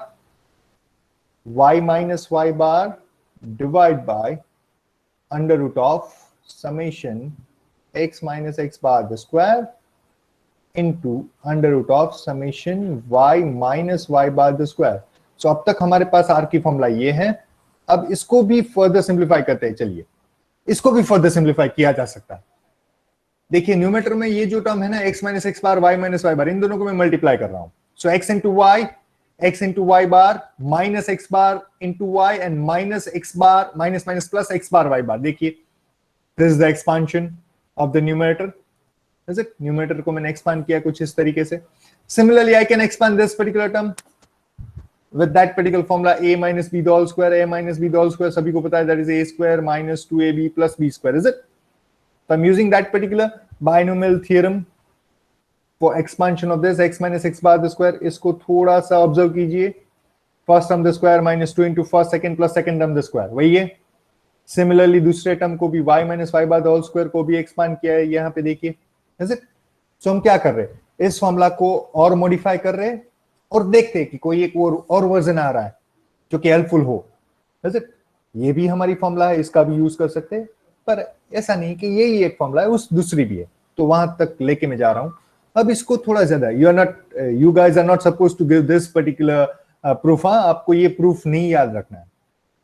y minus y bar divide by under root of summation x minus x bar the square into under root of summation y minus y bar the square. So अब तक हमारे पास are की formula ये है. अब इसको भी further simplify करते हैं. चलिए, इसको भी फर्दर सिंप्लीफाई किया जा सकता है. देखिए न्यूमेरेटर में ये जो टर्म है ना x minus x bar y minus y बार, इन दोनों को मैं मल्टीप्लाई कर रहा हूं. सो x into y bar minus x bar into y and minus x bar minus minus plus x bar y बार. देखिए this is the expansion of the numerator. Is it? Numerator को मैंने expand किया कुछ इस तरीके से. Similarly I can expand this particular term with that particular formula a minus b the whole square. सभी को पता है that is a square minus 2ab plus b square. Is it? So I'm using that particular binomial theorem for expansion of this x minus x bar the square. इसको थोड़ा सा observe कीजिए. First term the square minus 2 into first second plus second term the square, वही है. Similarly दूसरे term को भी y minus y bar the whole square को भी एक्सपांड किया है यहाँ पे, देखिए. Is it? सो हम क्या कर रहे हैं, इस फॉर्मूला को और मॉडिफाई कर रहे हैं और देखते हैं कि कोई एक और वर्जन आ रहा है जो कि हेल्पफुल हो. Is it? ये भी हमारी फॉर्मूला है, इसका भी यूज कर सकते हैं, पर ऐसा नहीं कि यही एक फॉर्मूला है, उस दूसरी भी है, तो वहां तक लेके मैं जा रहा हूं. अब इसको थोड़ा ज्यादा, you guys are not supposed to give this particular proof. आपको ये प्रूफ नहीं याद रखना है.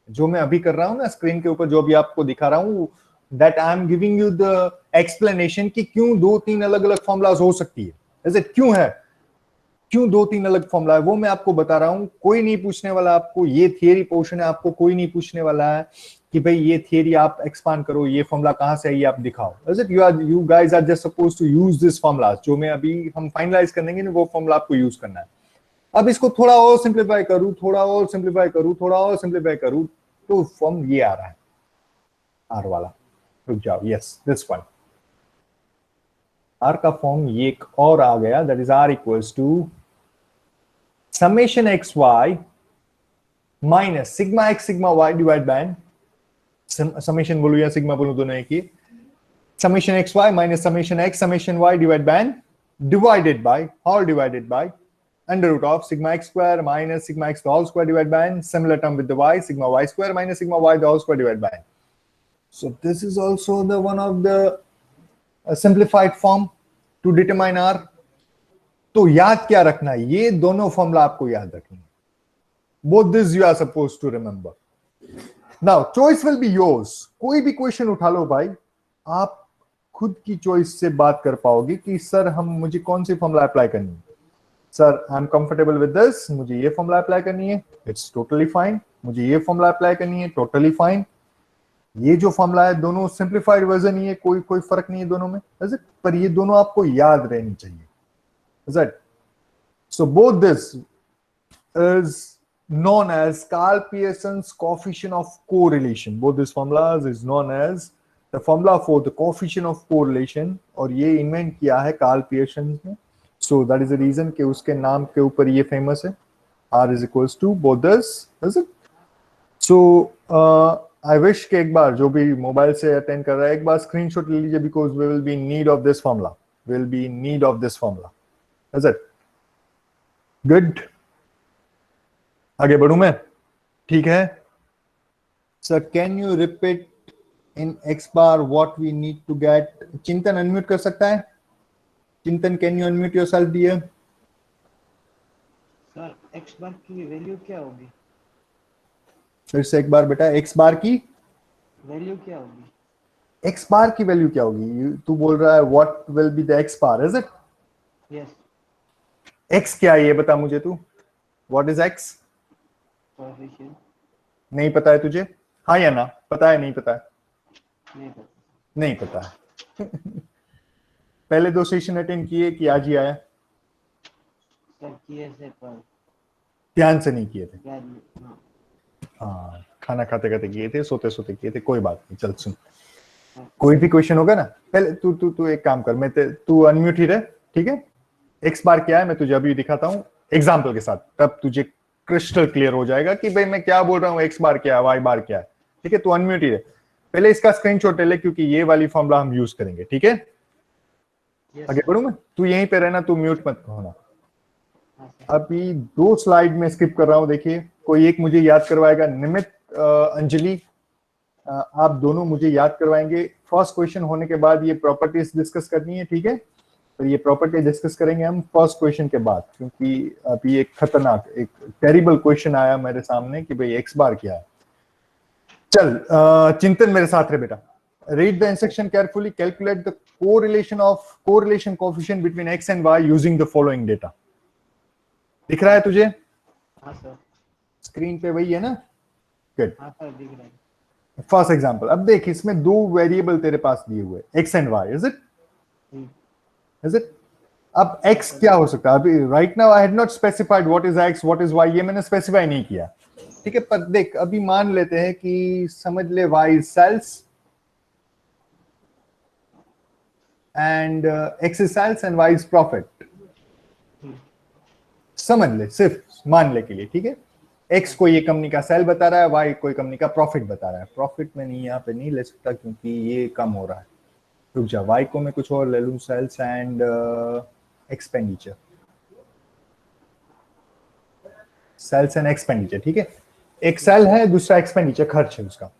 जो मैं अभी कर रहा हूं ना स्क्रीन के ऊपर, जो भी आपको दिखा रहा हूं, that I am giving you the explanation कि क्यों 2-3 अलग अलग फॉर्मूलाज हो सकती है. ऐसे क्यों है, क्यों 2-3 अलग फॉर्मूला है, वो मैं आपको बता रहा हूं. कोई नहीं पूछने वाला आपको, ये थियरी पोर्शन है, आपको कोई नहीं पूछने वाला है कि भाई ये थियरी आप एक्सपांड करो, ये फॉर्मूला कहाँ से है ये आप दिखाओ। Is it you guys are just suppose to use this formula, जो मैं अभी हम फाइनलाइज करेंगे ना, वो फॉर्मूला आपको यूज करना है। अब इसको थोड़ा और सिंप्लीफाई करूं, थोड़ा और सिंप्लीफाई करूं, थोड़ा और सिंप्लीफाई करूं, तो फॉर्म ये आ रहा है, आर वाला। रुक जाओ, यस दिस वन, आर का फॉर्म ये एक और आ गया, that is R equals to summation x y minus sigma x sigma y divide by, summation बोलूं या सिग्मा बोलूं दोनों एक ही, summation x y minus summation x summation y divide by all divided by under root of sigma x square minus sigma x the whole square divided by n, similar term with the y, sigma y square minus sigma y the whole square divided by n. So this is also the one of the simplified form to determine r. तो याद क्या रखना है, ये दोनों formula आपको याद रखनी है, both this you are supposed to remember. Now choice will be yours. कोई भी क्वेश्चन उठा लो भाई, आप खुद की चॉइस से बात कर पाओगे कि सर मुझे कौन सी फॉर्मूला अप्लाई करनी है। Sir I am comfortable with this, मुझे ये फॉर्मूला अप्लाई करनी है, इट्स टोटली फाइन। मुझे ये फॉर्मूला अप्लाई करनी है, टोटली फाइन। ये जो फॉर्मूला है दोनों सिंप्लीफाइड वर्जन ही है, कोई फर्क नहीं है दोनों में, पर ये दोनों आपको याद रहनी चाहिए। Is it? So both this is known as Karl Pearson's coefficient of correlation. Both these formulas is known as the formula for the coefficient of correlation, और ये इन्वेंट किया है कार्ल पियर्सन ने। So that is the reason कि उसके नाम के ऊपर ये फेमस है, R is equals to both this, is it? So I wish कि एक बार जो भी मोबाइल से अटेंड कर रहा है एक बार स्क्रीनशॉट ले लीजिए, because we will be in need of this formula. We will be in need of this formula. Is it? Good. आगे बढ़ूं मैं, ठीक है। Sir, can you repeat in X bar what we need to get? चिंतन unmute कर सकता है? चिंतन, can you unmute yourself dear? Sir X बार की वैल्यू क्या होगी? फिर से एक बार बेटा, X बार की वैल्यू क्या होगी? X बार की वैल्यू क्या होगी? तू बोल रहा है what will be the X bar, is it? Yes. X क्या है ये बता मुझे तू, what is X? कोएफिशिएंट। नहीं पता है तुझे? हाँ या ना? पता है नहीं पता है? नहीं पता। नहीं पता है। पहले 2 सेशन अटेंड किए कि आज ही आया? सर किए से पर ध्यान से नहीं किए थे। याद नहीं। हाँ। हाँ, खाना खाते खाते किए थे, सोते सोते किए थे, कोई बात नहीं। चल सुन, कोई भी क्वेश्चन होगा ना, पहले तू एक काम कर, तू अनम्यूट ही रह, ठीक है? एक्स बार क्या है मैं तुझे अभी दिखाता हूँ एग्जाम्पल के साथ, तब तुझे क्रिस्टल क्लियर हो जाएगा कि भाई मैं क्या बोल रहा हूँ, एक्स बार क्या है, वाई बार क्या है, ठीक है? तू अनम्यूट ही रह, पहले इसका स्क्रीनशॉट ले ले, क्योंकि ये वाली फॉर्मूला हम यूज करेंगे, ठीक है? आगे बढ़ूं मैं, तू यहीं पे रहना, तू म्यूट मत होना। अभी 2 स्लाइड में स्किप कर रहा हूं, देखिए कोई एक मुझे याद करवाएगा, निमित अंजलि, आप दोनों मुझे याद करवाएंगे। फर्स्ट क्वेश्चन होने के बाद ये प्रॉपर्टीज डिस्कस करनी है, ठीक है? तो ये प्रॉपर्टी डिस्कस करेंगे हम फर्स्ट क्वेश्चन के बाद, क्योंकि अभी एक खतरनाक, एक टेरिबल क्वेश्चन आया मेरे सामने कि भाई एक्स बार क्या है। चल चिंतन मेरे साथ रहे बेटा, read the instruction carefully, calculate the correlation coefficient between x and y using the following data. दिख रहा है तुझे? हाँ सर। स्क्रीन पे वही है ना? गुड। हाँ सर दिख रहा है। फर्स्ट एग्जांपल, अब देख इसमें 2 वेरिएबल तेरे पास दिए हुए, x and y, is it? Is it? अब x क्या हो सकता है? अभी right now I had not specified what is x what is y, ये मैंने स्पेसिफाई नहीं किया, ठीक है? पर देख अभी मान लेते हैं कि समझ ले y is cells and x is sales and y is profit, समझ ले, सिर्फ मान ले के लिए, ठीक है? x को ये कंपनी का सेल बता रहा है, y कोई कंपनी का प्रॉफिट बता रहा है। प्रॉफिट में नहीं, यहाँ पे नहीं ले सकता क्योंकि ये कम हो रहा है। रुक जा, y को मैं कुछ और ले लूं, sales and expenditure, sales and expenditure, ठीक है? एक सेल है, दूसरा एक्सपेंडिचर खर्च है उसका,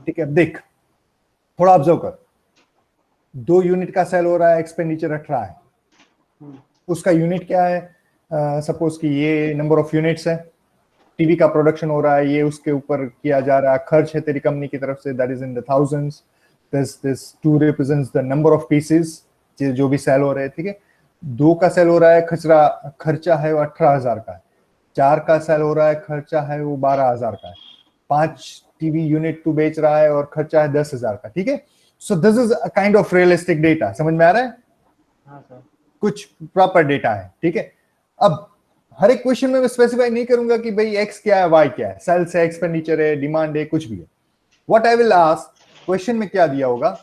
ठीक है? अब देख थोड़ा ऑब्जर्व कर, 2 यूनिट का सेल हो रहा है, एक्सपेंडिचर 18 है, उसका यूनिट क्या है? सपोज कि ये नंबर ऑफ यूनिट्स है, टीवी का प्रोडक्शन हो रहा है, ये उसके ऊपर किया जा रहा है, खर्च है तेरी कंपनी की तरफ से, that is in the thousands. This 2 represents the number of pieces जो भी सेल हो रहे हैं, ठीक है? 2 का सेल हो रहा है, खर्चा है वो 18,000 का है, 4 का सेल हो रहा है, खर्चा है वो 12,000 का है, 5 टीवी यूनिट तू बेच रहा है और खर्चा है 10,000 का, ठीक है। So this is a kind of realistic data, समझ में आ रहा है? हाँ सर। कुछ प्रॉपर डेटा है, ठीक है। अब हर एक क्वेश्चन में मैं स्पेसिफाई नहीं करूंगा कि भाई एक्स क्या है, वाई क्या है, सेल्स है, एक्सपेंडिचर है, डिमांड है, कुछ भी है। What I will ask, question में क्या दिया होगा,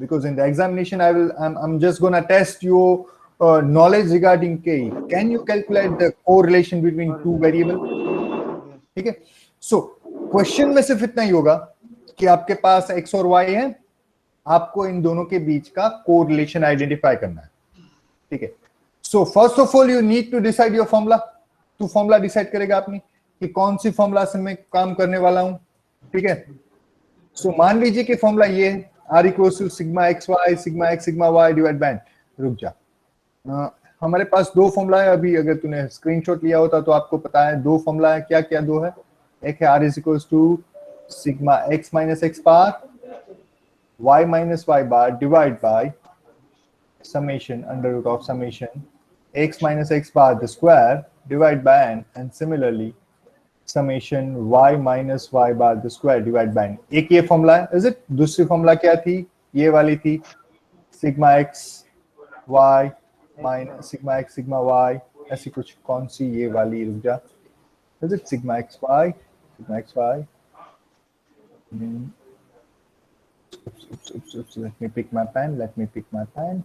because in the examination I'm just going to test your knowledge regarding K. Can you calculate the correlation between two variable? ठीक है। So क्वेश्चन में सिर्फ इतना ही होगा कि आपके पास x और y है, आपको इन दोनों के बीच का कोरिलेशन आइडेंटिफाई करना है, ठीक है। So first of all you need to decide your formula. तू फॉर्मूला डिसाइड करेगा अपनी कि कौन सी फॉर्मूला से मैं काम करने वाला हूं, ठीक है। सो मान लीजिए कि फॉर्मूला ये है R equals to sigma x y sigma x sigma y divide by, रुक जा, हमारे पास दो फॉर्मूला है। अभी अगर तूने स्क्रीनशॉट लिया होता तो आपको पता है दो फॉर्मूला है, क्या क्या दो है। एक है R is equals to sigma x minus x bar y minus y bar divide by summation under root of summation x minus x bar the square divide by n, and similarly summation y minus y bar the square divide by n। एक ये formula है, is it. दूसरी formula क्या थी, ये वाली थी, sigma x y minus sigma x sigma y, ऐसी कुछ। कौन सी, ये वाली, रुक जा, is it sigma x y sigma x y. Let me pick my pen.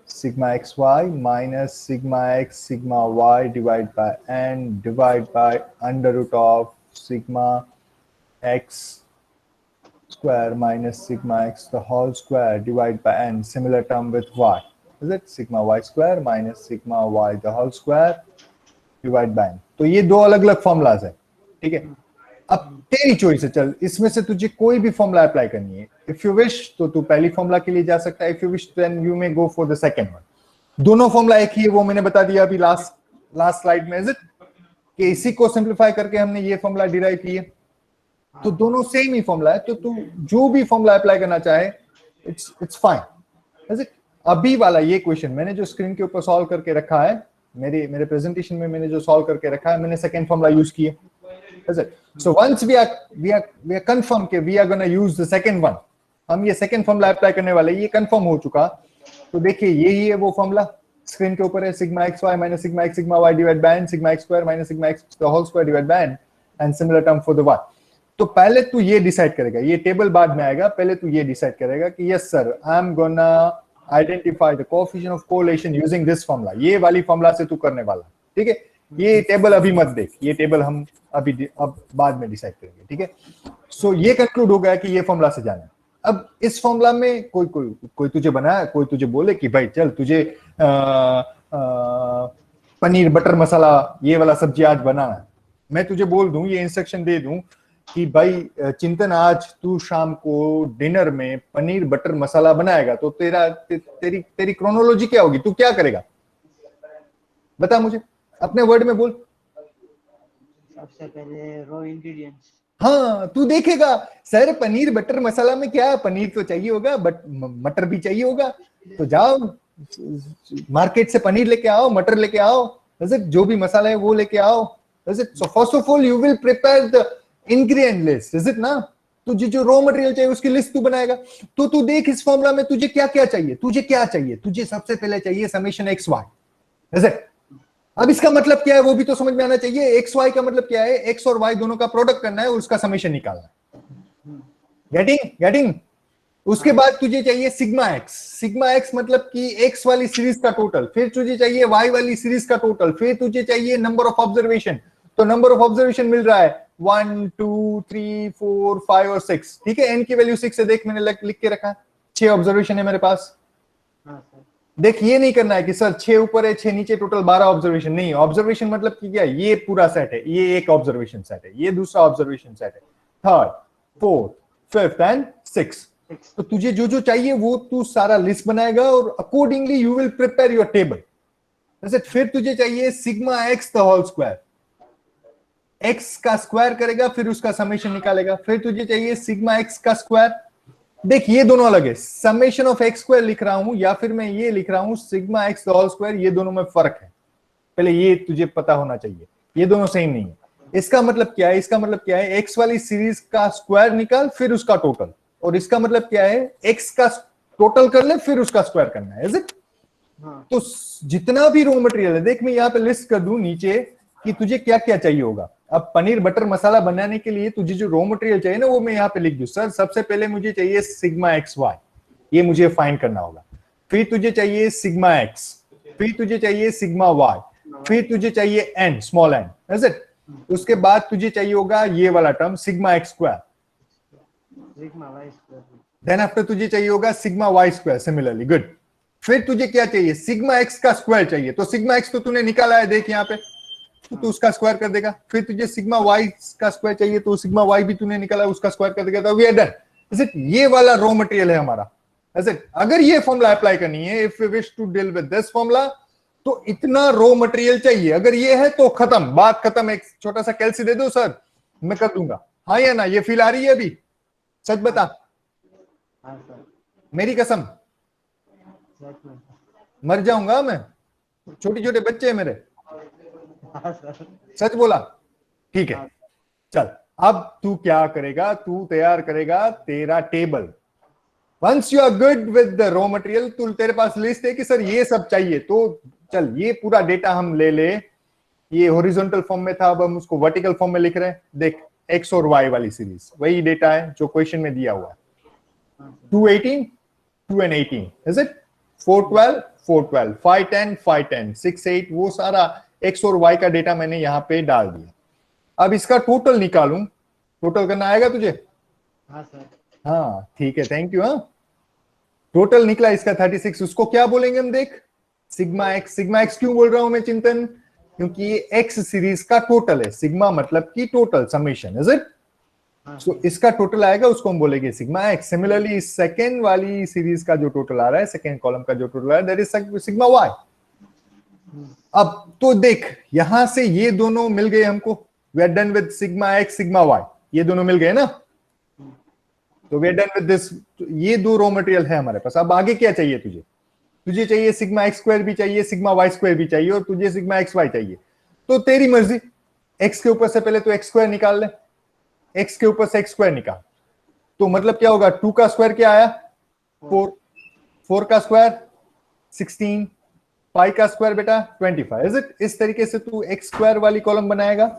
Sigma xy minus sigma x sigma y divide by n divide by under root of sigma x square minus sigma x the whole square divide by n, similar term with y, is it? Sigma y square minus sigma y the whole square divide by n। तो ये दो अलग अलग formulas है, ठीक है। अब तेरी चॉइस है, चल इसमें से तुझे कोई भी फॉर्मूला अप्लाई करनी है। इफ यू विश तो तू पहली फॉर्मूला के लिए जा सकता है, if you wish then you may go for the second one. दोनों फॉर्मूला एक ही है, वो मैंने बता दिया अभी लास्ट स्लाइड में, इज इट, कि इसी को सिंपलीफाई करके हमने ये फॉर्मूला डिराइव किया। तो दोनों सेम ही फॉर्मूला है, तो तू जो भी फॉर्मूला अप्लाई करना चाहे इट्स फाइन, इज इट। अभी वाला ये क्वेश्चन मैंने जो स्क्रीन के ऊपर सॉल्व करके रखा है, मेरे प्रेजेंटेशन में मैंने जो सॉल्व करके रखा है, मैंने सेकंड फॉर्मूला यूज किया, is it? So once we are confirmed कि we are going to use the second one, हम ये सेकंड फॉर्मूला अप्लाई करने वाले, ये कंफर्म हो चुका। तो देखिए यही है वो फॉर्मूला, स्क्रीन के ऊपर है, sigma x y minus sigma x sigma y divide by n sigma x square minus sigma x the whole square divide by n and similar term for the y। तो पहले तू ये decide करेगा, ये table बाद में आएगा, पहले तू ये डिसाइड करेगा कि yes sir I am gonna identify the coefficient of correlation using this formula. ये वाली फॉर्मूला से तू करने वाला, ठीक है। ये टेबल अभी मत देख, ये टेबल हम अब बाद में डिसाइड करेंगे, ठीक है। सो ये कंक्लूड हो गया कि ये फॉर्मूला से जाना है। अब इस फॉर्मूला में कोई तुझे बनाया, कोई तुझे बोले कि भाई चल तुझे पनीर बटर मसाला ये वाला सब्जी आज बनाना है, मैं तुझे बोल दूं, ये इंस्ट्रक्शन दे दूं कि भाई चिंतन आज तू शाम को डिनर में पनीर बटर मसाला बनाएगा, तो तेरी क्रोनोलॉजी क्या होगी, तू क्या करेगा, बता मुझे, अपने वर्ड में बोल। सबसे पहले रॉ इंग्रेडिएंट्स। हाँ, तू देखेगा सर पनीर बटर मसाला में क्या, पनीर तो चाहिए होगा बट मटर भी चाहिए होगा, तो जाओ मार्केट से पनीर लेके आओ, मटर लेके आओ, जो भी मसाला है वो लेके आओ। सो first of all you will prepare the ingredient list, is it ना। तुझे जो रॉ मटेरियल चाहिए उसकी लिस्ट तू बनाएगा। तो तू देख इस फॉर्मूला में तुझे क्या क्या चाहिए, तुझे सबसे पहले चाहिए summation x y, is it. अब इसका मतलब क्या है वो भी तो समझ में आना चाहिए। एक्स वाई का मतलब क्या है, एक्स और वाई दोनों का प्रोडक्ट करना है और उसका समेशन निकालना है। गेटिंग। उसके बाद तुझे चाहिए सिग्मा एक्स मतलब कि एक्स वाली सीरीज का टोटल, फिर तुझे चाहिए वाई वाली सीरीज का टोटल, फिर तुझे चाहिए नंबर ऑफ ऑब्जर्वेशन। तो नंबर ऑफ ऑब्जर्वेशन मिल रहा है 1 2 3 4 5 और 6, ठीक है। एन की वैल्यू 6 है, देख मैंने लिख के रखा है, 6 ऑब्जर्वेशन है मेरे पास। देख ये नहीं करना है कि सर 6 ऊपर है 6 नीचे, टोटल 12 ऑब्जर्वेशन नहीं। ऑब्जर्वेशन मतलब कि क्या, ये पूरा सेट है, ये एक ऑब्जर्वेशन सेट है, ये दूसरा ऑब्जर्वेशन सेट है, third fourth fifth and six. तो तुझे जो जो चाहिए वो तू सारा लिस्ट बनाएगा और accordingly you will prepare your table. जैसे फिर तुझे चाहिए sigma x the whole square, x का स्क्वायर करेगा फिर उसका समेशन निकालेगा। फिर तुझे चाहिए सिग्मा एक्स का स्क्वायर, देख ये दोनों अलग है, समेशन ऑफ एक्स स्क्वायर लिख रहा हूं या फिर मैं ये लिख रहा हूं sigma x the whole square, ये दोनों में फर्क है, पहले ये तुझे पता होना चाहिए, ये दोनों सेम नहीं है। इसका मतलब क्या है? इसका मतलब क्या है? एक्स वाली सीरीज का स्क्वायर निकाल फिर उसका टोटल, और इसका मतलब क्या है? एक्स का टोटल कर ले फिर उसका स्क्वायर करना है, इज इट? हाँ तो जितना भी रॉ मटेरियल है, देख मैं यहाँ पे लिस्ट कर दूं नीचे कि तुझे क्या क्या चाहिए होगा। अब पनीर बटर मसाला बनाने के लिए तुझे जो रॉ मटेरियल चाहिए ना, वो मैं यहाँ पे लिख दूं। सर सबसे पहले मुझे चाहिए सिग्मा एक्स वाई, ये मुझे फाइंड करना होगा। फिर तुझे चाहिए सिग्मा एक्स, फिर तुझे चाहिए सिग्मा वाई, फिर तुझे चाहिए n, small n, is it? उसके बाद तुझे चाहिए होगा ये वाला term sigma x square, sigma y square. Then after तुझे चाहिए होगा sigma y square, similarly, good. फिर तुझे क्या चाहिए? सिग्मा एक्स का स्क्वायर चाहिए। तो सिग्मा एक्स तो तूने निकाला है, देख यहाँ पे, तो तू उसका स्क्वायर कर देगा। फिर तुझे सिग्मा वाई का स्क्वायर चाहिए, तो सिग्मा वाई भी तूने निकाला है, उसका स्क्वायर कर देगा। तो we are done, is it? ये वाला रॉ मटेरियल है हमारा, इज इट? अगर ये फॉर्मूला अप्लाई करनी है, if you wish to deal with this formula, तो इतना रॉ मटेरियल चाहिए। अगर ये है तो खत्म, बात खत्म। एक छोटा सा कैल्सी दे दो सर, मैं कर दूंगा। हाँ या ना? ये फील आ रही है अभी? सच बता, हाँ सर, मेरी कसम, सच में। मर जाऊंगा मैं। छोटे छोटे बच्चे हैं मेरे, हाँ सर। सच बोला? ठीक है, चल अब तू क्या करेगा? तू तैयार करेगा तेरा table. Once you are good with the raw material, तू, तेरे पास लिस्ट है कि सर ये सब चाहिए, तो चल ये पूरा डेटा हम ले ले। ये हॉरिजॉन्टल फॉर्म में था, अब हम उसको वर्टिकल फॉर्म में लिख रहे हैं। देख, एक्स और वाई वाली सीरीज, वही डेटा है जो क्वेश्चन में दिया हुआ है। 218, 2 and 18, is it? 412, 412, 510, 510, 68, वो सारा एक्स और वाई का डेटा मैंने यहाँ पे डाल दिया। अब इसका टोटल निकालूं, टोटल करना आएगा तुझे? हाँ सर। हाँ ठीक है, थैंक यू। हाँ, टोटल निकला इसका 36, उसको क्या बोलेंगे हम? देख, सिग्मा एक्स। सिग्मा एक्स क्यों बोल रहा हूं मैं चिंतन? क्योंकि ये एक्स सीरीज का टोटल है। सिग्मा मतलब की टोटल, समेशन, इज इट? सो इसका टोटल आएगा, उसको हम बोलेंगे सिग्मा एक्स। सिमिलरली इस सेकेंड वाली सीरीज का जो टोटल आ रहा है, सेकेंड कॉलम का जो टोटल आ रहा है, दैट इज सिग्मा वाई। अब तो देख, यहां से ये दोनों मिल गए हमको, we are done with sigma x, sigma y, ये दोनों मिल गए ना, तो we are done with this. ये दो रॉ मटेरियल है हमारे पास। अब आगे क्या चाहिए तुझे? तुझे चाहिए सिग्मा एक्स स्क्वायर भी चाहिए, सिग्मा वाई स्क्वायर भी चाहिए, और तुझे सिग्मा एक्स वाई चाहिए। तो तेरी मर्जी, एक्स के ऊपर से पहले तो एक्स स्क्वायर निकाल ले, एक्स के ऊपर से एक्स स्क्वायर निकाल। तो मतलब क्या होगा? 2 का स्क्वायर क्या आया? 4, 4 का स्क्वायर 16, 5 का स्क्वायर बेटा 25, इज इट? इस तरीके से तू एक्स स्क्वायर वाली कॉलम बनाएगा,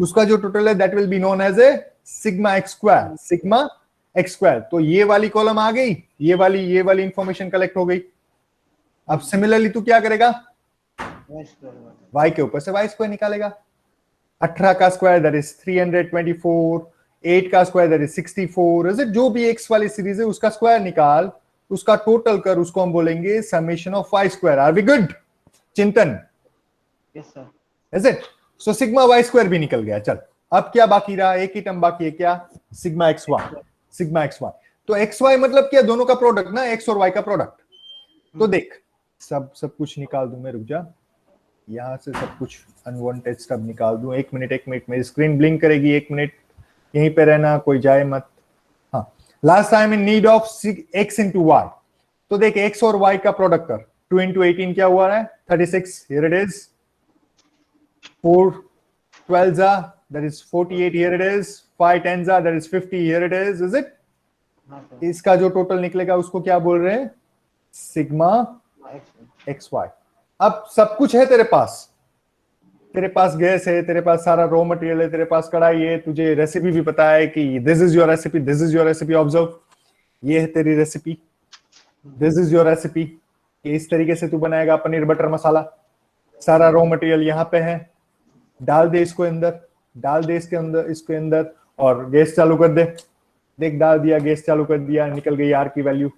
उसका जो टोटल है that will be known as a sigma x square, sigma x square. तो ये वाली कॉलम आ गई, ये वाली इंफॉर्मेशन कलेक्ट हो गई। अब सिमिलरली तू क्या करेगा? Y square. वाई के ऊपर से वाई स्क्वायर निकालेगा। 18 का स्क्वायर दैट इज 324, 8 का square that is 64, is it? जो भी एक्स वाली सीरीज है उसका स्क्वायर निकाल, उसका टोटल कर, उसको हम बोलेंगे summation of y square. Are we good Chintan? Yes sir. Is it? So sigma y square भी निकल गया। चल अब क्या बाकी रहा? एक ही टर्म बाकी है, क्या? Sigma x y. Sigma x y, तो एक्स वाई मतलब क्या? दोनों का प्रोडक्ट ना, एक्स और वाई का प्रोडक्ट। तो देख, सब कुछ निकाल दूं मैं, रुक जा, यहां से सब कुछ अनवांटेड स्टफ निकाल दूं। एक मिनट, मेरी स्क्रीन ब्लिंक करेगी, 1 मिनट यहीं पे रहना, कोई जाए मत। हाँ, last time in need of x into y. तो देख, एक्स और वाई का प्रोडक्ट कर, 2 into 18 क्या हुआ है? 36, here it is. 4 12s that is 48, here it is। 5 10s that is 50, here it is it? हाँ सर। इसका जो टोटल निकलेगा उसको क्या बोल रहे हैं? Sigma x y. अब सब कुछ है तेरे पास, तेरे पास गैस है, तेरे पास सारा रॉ मटेरियल है, तेरे पास कढ़ाई है, तुझे रेसिपी भी पता है कि this is your recipe, this is your recipe. Observe, ये है तेरी recipe, this is your recipe. इस तरीके से तू बनाएगा पनीर बटर मसाला। सारा रॉ मटेरियल यहाँ पे है, डाल दे इसको अंदर, डाल दे इसके अंदर, इसके अंदर, और गैस चालू कर दे। देख, डाल दिया, गैस चालू कर दिया, निकल गई आर की वैल्यू।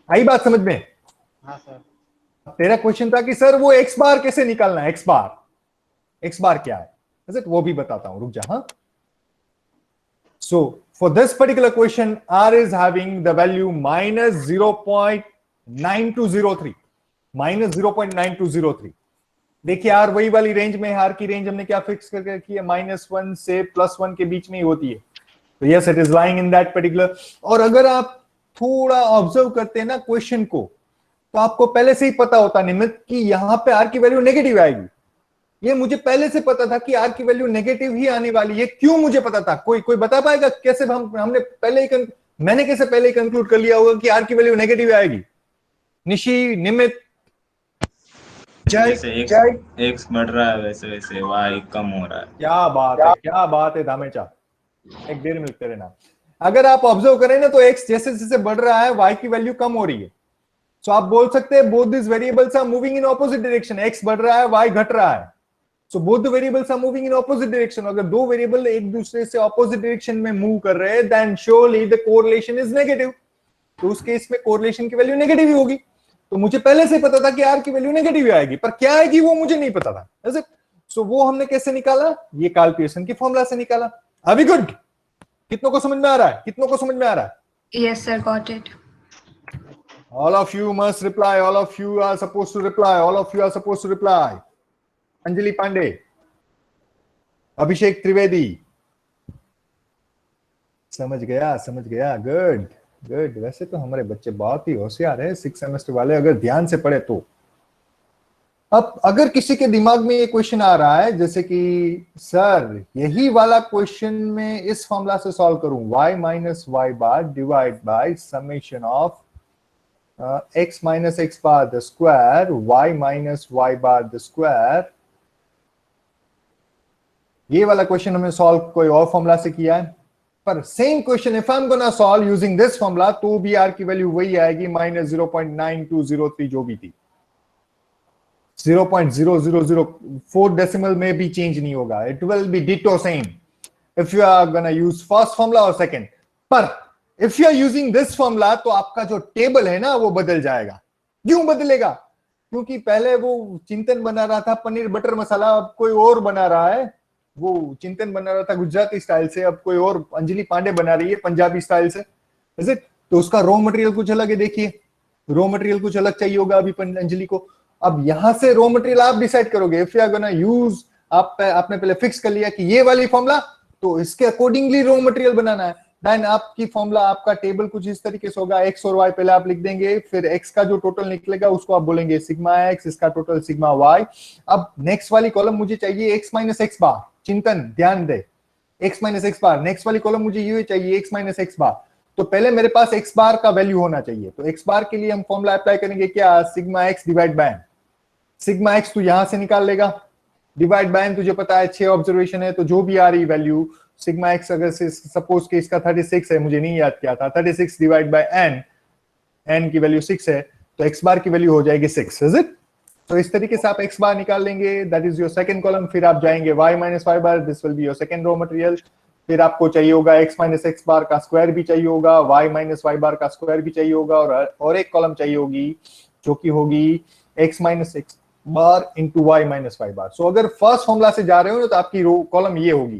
आई बात समझ में? हाँ सर। तेरा क्वेश्चन था कि सर वो एक्स बार कैसे निकालना है? एक्स बार क्या है? वो भी बताता हूं, रुक जा। हाँ, so for this particular question r is having the value -0.9203, -0.9203। देखिए, आर वही वाली रेंज में है। आर की रेंज हमने क्या फिक्स करके रखी है? -1 से +1 के बीच में ही होती है। तो yes, it is lying in that particular. और अगर आप थोड़ा ऑब्जर्व करते हैं ना क्वेश्चन को, तो आपको पहले से ही पता होता निमित्त कि यहां पे आर की वैल्यू नेगेटिव आएगी। ये मुझे पहले से पता था कि आर की वैल्यू नेगेटिव ही आने वाली है। क्यों मुझे पता था? कोई बता पाएगा कैसे? हमने पहले ही मैंने कैसे पहले ही कंक्लूड कर लिया होगा कि आर की वैल्यू नेगेटिव आएगी? निशी, निमित, जैसे एक्स बढ़ रहा है वैसे वैसे वाई कम हो रहा है। क्या बात है, क्या बात है धामेचा, एक देर मिलते रहना। अगर आप ऑब्जर्व करें ना तो एक्स जैसे जैसे बढ़ रहा है वाई की वैल्यू कम हो रही है। सो आप बोल सकते हैं both this variables are moving in opposite direction. X बढ़ रहा है, वाई घट रहा है। So both the variables are moving in opposite direction. अगर दो वेरिएबल एक दूसरे से ऑपोजिट डायरेक्शन में मूव कर रहे हैं then surely the correlation is negative. तो उस केस में कोरिलेशन की वैल्यू नेगेटिव ही होगी। तो मुझे पहले से पता था कि आर की वैल्यू नेगेटिव आएगी, पर क्या आएगी वो मुझे नहीं पता था। Is it? सो वो हमने कैसे निकाला? ये कार्ल पियर्सन की फॉर्मूला से निकाला। Are we good? कितनों को समझ में आ रहा है? कितनों को समझ में आ रहा है? Yes, sir. Got it. All of you must reply. All of you are supposed to reply. All of you are supposed to reply. Anjali Pandey, अभिषेक त्रिवेदी, समझ गया, समझ गया। Good good. वैसे तो हमारे बच्चे बहुत ही होशियार है, 6 सेमेस्टर वाले, अगर ध्यान से पढ़े तो। अब अगर किसी के दिमाग में ये क्वेश्चन आ रहा है जैसे कि सर यही वाला क्वेश्चन में इस फॉर्मूला से सॉल्व करूं, y minus y bar divide by summation of x minus x bar the square y minus y bar the square, ये वाला क्वेश्चन हमने सॉल्व कोई और फॉर्मूला से किया है। पर same question if I am gonna solve using this formula तो भी आर की वैल्यू वही आएगी, माइनस 0.9203 जो भी थी। 0.0004 डेसिमल में भी चेंज नहीं होगा। It will be ditto same if you are gonna use first formula और सेकंड। पर if you are using this formula तो आपका जो टेबल है ना वो बदल जाएगा। क्यों बदलेगा? क्योंकि पहले वो चिंतन बना रहा था पनीर बटर मसाला, अब कोई और बना रहा है। वो चिंतन बना रहा था गुजराती स्टाइल से, अब कोई और अंजलि पांडे बना रही है पंजाबी स्टाइल से। Is it? तो उसका रॉ मटेरियल कुछ अलग है। देखिए रॉ मटेरियल कुछ अलग चाहिए होगा अभी अंजलि को। अब यहां से रॉ मटेरियल आप डिसाइड करोगे। If you are gonna use, आपने पहले फिक्स कर लिया कि ये वाली फॉर्मूला, तो इसके अकॉर्डिंगली रॉ मटेरियल बनाना है। देन आपकी फॉर्मूला, आपका टेबल कुछ इस तरीके से होगा। एक्स और वाई पहले आप लिख देंगे, फिर एक्स का जो टोटल निकलेगा उसको आप बोलेंगे सिग्मा एक्स, इसका टोटल सिग्मा वाई। अब नेक्स्ट वाली कॉलम मुझे चाहिए एक्स माइनस एक्स बार। चिंतन ध्यान दे, एक्स माइनस एक्स बार। नेक्स्ट वाली कॉलम मुझे ये चाहिए एक्स माइनस एक्स बार। तो पहले मेरे पास एक्स बार का वैल्यू होना चाहिए। तो एक्स बार के लिए हम फॉर्मूला अप्लाई करेंगे क्या? Sigma x divide by n. Sigma x तू यहां से निकाल लेगा, डिवाइड बाय एन तुझे पता है 6 ऑब्जर्वेशन है, तो जो भी आ रही वैल्यू सिग्मा एक्स, अगर सपोज के इसका 36 है, मुझे नहीं याद क्या था, 36 डिवाइड बाय एन, एन की वैल्यू 6 है, तो एक्स बार की वैल्यू हो जाएगी 6। Is it? तो इस तरीके से आप एक्स बार निकाल लेंगे, that is your second column. फिर आप जाएंगे y minus y bar, this will be your second raw material. फिर आपको चाहिए होगा x माइनस एक्स बार का स्क्वायर भी चाहिए होगा, y माइनस वाई बार का स्क्वायर भी चाहिए होगा, और एक कॉलम चाहिए होगी जो कि होगी x minus x bar into Y minus y बार। सो अगर फर्स्ट फॉर्मूला से जा रहे हो तो आपकी रो कॉलम ये होगी,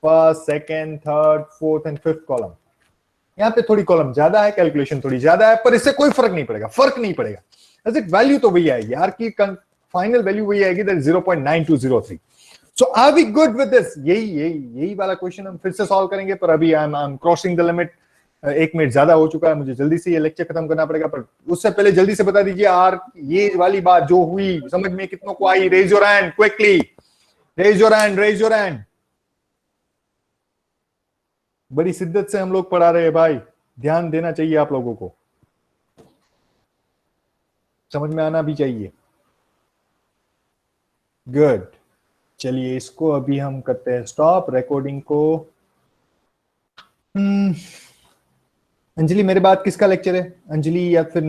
first, second, third, fourth and fifth column. यहाँ पे थोड़ी कॉलम ज्यादा है, कैलकुलेशन थोड़ी ज्यादा है, पर इससे कोई फर्क नहीं पड़ेगा। वैल्यू तो वही आएगी, आर की फाइनल वैल्यू वही आएगी, that 0.9203। So are we good with this? यही वाला क्वेश्चन हम फिर से सॉल्व करेंगे, पर अभी I am crossing the limit. 1 minute ज्यादा हो चुका है, मुझे जल्दी से ये लेक्चर खत्म करना पड़ेगा। पर उससे पहले जल्दी से बता दीजिए आर ये वाली बात जो हुई समझ में कितनों को आई? Raise your hand quickly, raise your hand. बड़ी शिद्दत से हम लोग पढ़ा रहे हैं भाई, ध्यान देना चाहिए आप लोगों को, समझ में आना भी चाहिए। गुड, चलिए इसको अभी हम करते हैं स्टॉप रिकॉर्डिंग को। अंजलि मेरे बाद किसका लेक्चर है? अंजलि या फिर